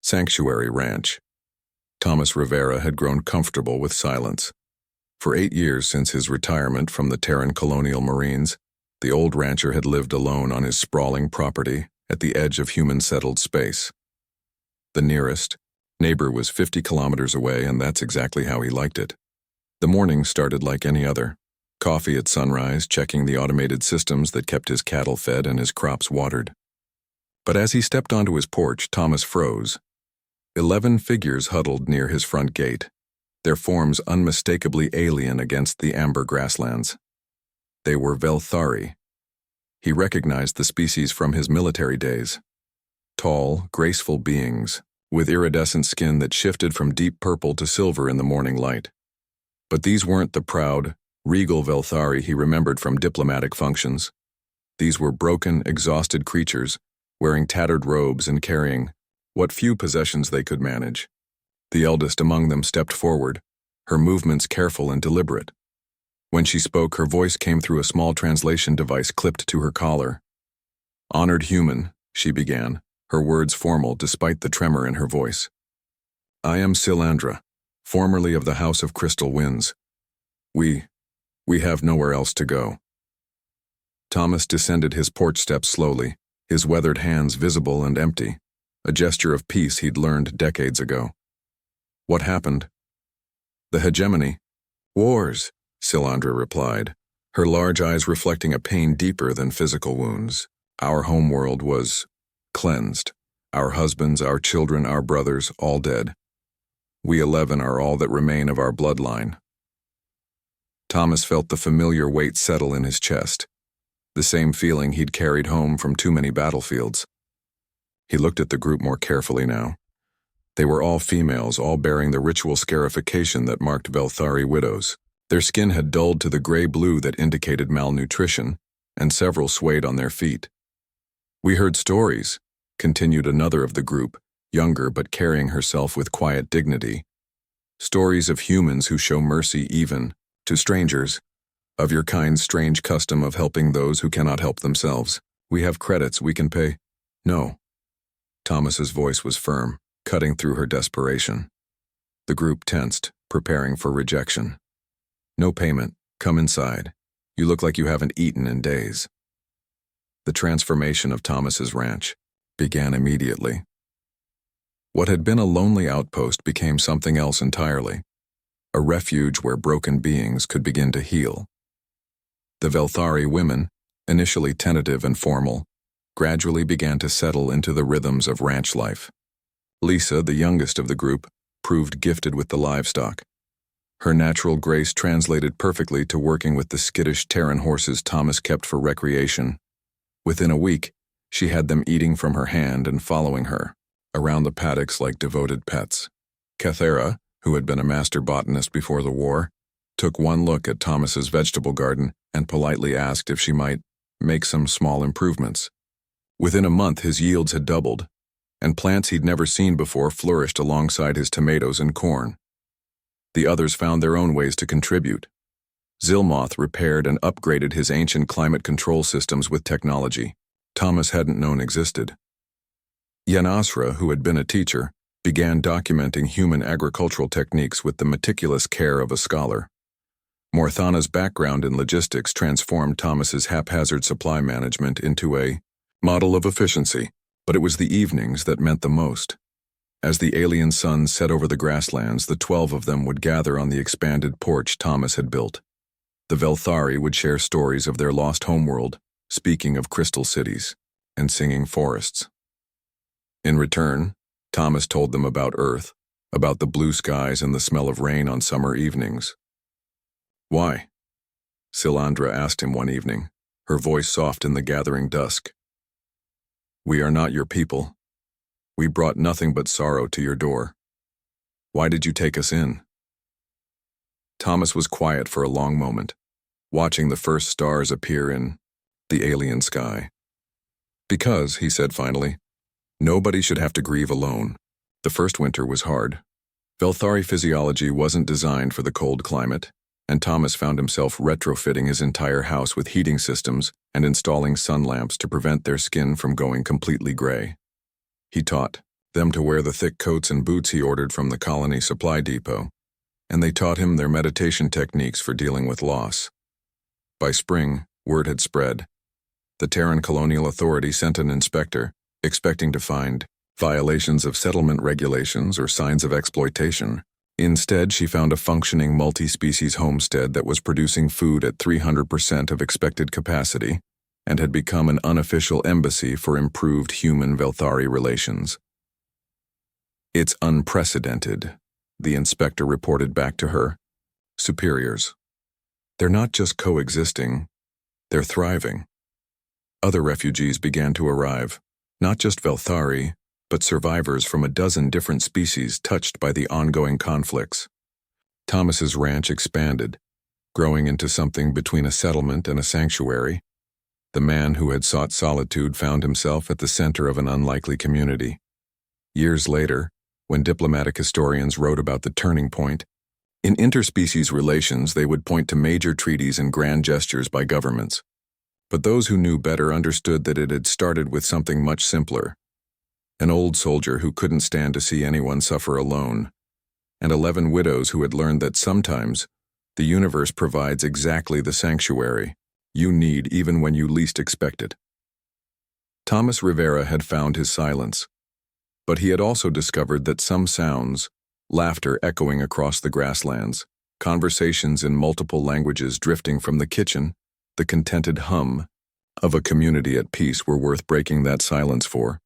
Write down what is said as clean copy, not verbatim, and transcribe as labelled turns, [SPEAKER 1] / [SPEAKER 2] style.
[SPEAKER 1] Sanctuary Ranch. Thomas Rivera had grown comfortable with silence. For 8 years since his retirement from the Terran Colonial Marines, the old rancher had lived alone on his sprawling property at the edge of human-settled space. The nearest neighbor was 50 kilometers away, and that's exactly how he liked it. The morning started like any other. Coffee at sunrise, checking the automated systems that kept his cattle fed and his crops watered. But as he stepped onto his porch, Thomas froze. 11 figures huddled near his front gate, their forms unmistakably alien against the amber grasslands. They were Velthari. He recognized the species from his military days. Tall, graceful beings, with iridescent skin that shifted from deep purple to silver in the morning light. But these weren't the proud, regal Velthari he remembered from diplomatic functions. These were broken, exhausted creatures, wearing tattered robes and carrying what few possessions they could manage. The eldest among them stepped forward, her movements careful and deliberate. When she spoke, her voice came through a small translation device clipped to her collar. "Honored human," she began, her words formal despite the tremor in her voice. "I am Silandra, formerly of the House of Crystal Winds. We have nowhere else to go." Thomas descended his porch steps slowly, his weathered hands visible and empty, a gesture of peace he'd learned decades ago. "What happened?" "The hegemony. Wars," Silandra replied, her large eyes reflecting a pain deeper than physical wounds. "Our homeworld was cleansed. Our husbands, our children, our brothers, all dead. We 11 are all that remain of our bloodline." Thomas felt the familiar weight settle in his chest, the same feeling he'd carried home from too many battlefields. He looked at the group more carefully now. They were all females, all bearing the ritual scarification that marked Velthari widows. Their skin had dulled to the gray-blue that indicated malnutrition, and several swayed on their feet. "We heard stories," continued another of the group, younger but carrying herself with quiet dignity. "Stories of humans who show mercy even to strangers, of your kind's strange custom of helping those who cannot help themselves. We have credits we can pay." "No." Thomas's voice was firm, cutting through her desperation. The group tensed, preparing for rejection. "No payment. Come inside. You look like you haven't eaten in days." The transformation of Thomas's ranch began immediately. What had been a lonely outpost became something else entirely, a refuge where broken beings could begin to heal. The Velthari women, initially tentative and formal, gradually began to settle into the rhythms of ranch life. Lisa, the youngest of the group, proved gifted with the livestock. Her natural grace translated perfectly to working with the skittish Terran horses Thomas kept for recreation. Within a week, she had them eating from her hand and following her around the paddocks like devoted pets. Cathera, who had been a master botanist before the war, took one look at Thomas's vegetable garden and politely asked if she might make some small improvements. Within a month, his yields had doubled, and plants he'd never seen before flourished alongside his tomatoes and corn. The others found their own ways to contribute. Zilmoth repaired and upgraded his ancient climate control systems with technology Thomas hadn't known existed. Yanasra, who had been a teacher, began documenting human agricultural techniques with the meticulous care of a scholar. Morthana's background in logistics transformed Thomas's haphazard supply management into a model of efficiency, but it was the evenings that meant the most. As the alien sun set over the grasslands, the 12 of them would gather on the expanded porch Thomas had built. The Velthari would share stories of their lost homeworld, speaking of crystal cities and singing forests. In return, Thomas told them about Earth, about the blue skies and the smell of rain on summer evenings. "Why?" Silandra asked him one evening, her voice soft in the gathering dusk. "We are not your people. We brought nothing but sorrow to your door. Why did you take us in?" Thomas was quiet for a long moment, watching the first stars appear in the alien sky. "Because," he said finally, "nobody should have to grieve alone. The first winter was hard. Velthari physiology wasn't designed for the cold climate, and Thomas found himself retrofitting his entire house with heating systems and installing sun lamps to prevent their skin from going completely gray. He taught, them to wear the thick coats and boots he ordered from the colony supply depot, and they taught him their meditation techniques for dealing with loss. By spring, word had spread. The Terran Colonial Authority sent an inspector, expecting to find violations of settlement regulations or signs of exploitation. Instead, she found a functioning multi-species homestead that was producing food at 300% of expected capacity and had become an unofficial embassy for improved human-Velthari relations. "It's unprecedented," the inspector reported back to her. "Superiors. They're not just coexisting, they're thriving." Other refugees began to arrive, not just Velthari, but survivors from a dozen different species touched by the ongoing conflicts. Thomas's ranch expanded, growing into something between a settlement and a sanctuary. The man who had sought solitude found himself at the center of an unlikely community. Years later, when diplomatic historians wrote about the turning point, in interspecies relations they would point to major treaties and grand gestures by governments. But those who knew better understood that it had started with something much simpler. An old soldier who couldn't stand to see anyone suffer alone, and 11 widows who had learned that sometimes the universe provides exactly the sanctuary you need even when you least expect it. Thomas Rivera had found his silence, but he had also discovered that some sounds, laughter echoing across the grasslands, conversations in multiple languages drifting from the kitchen, the contented hum of a community at peace were worth breaking that silence for.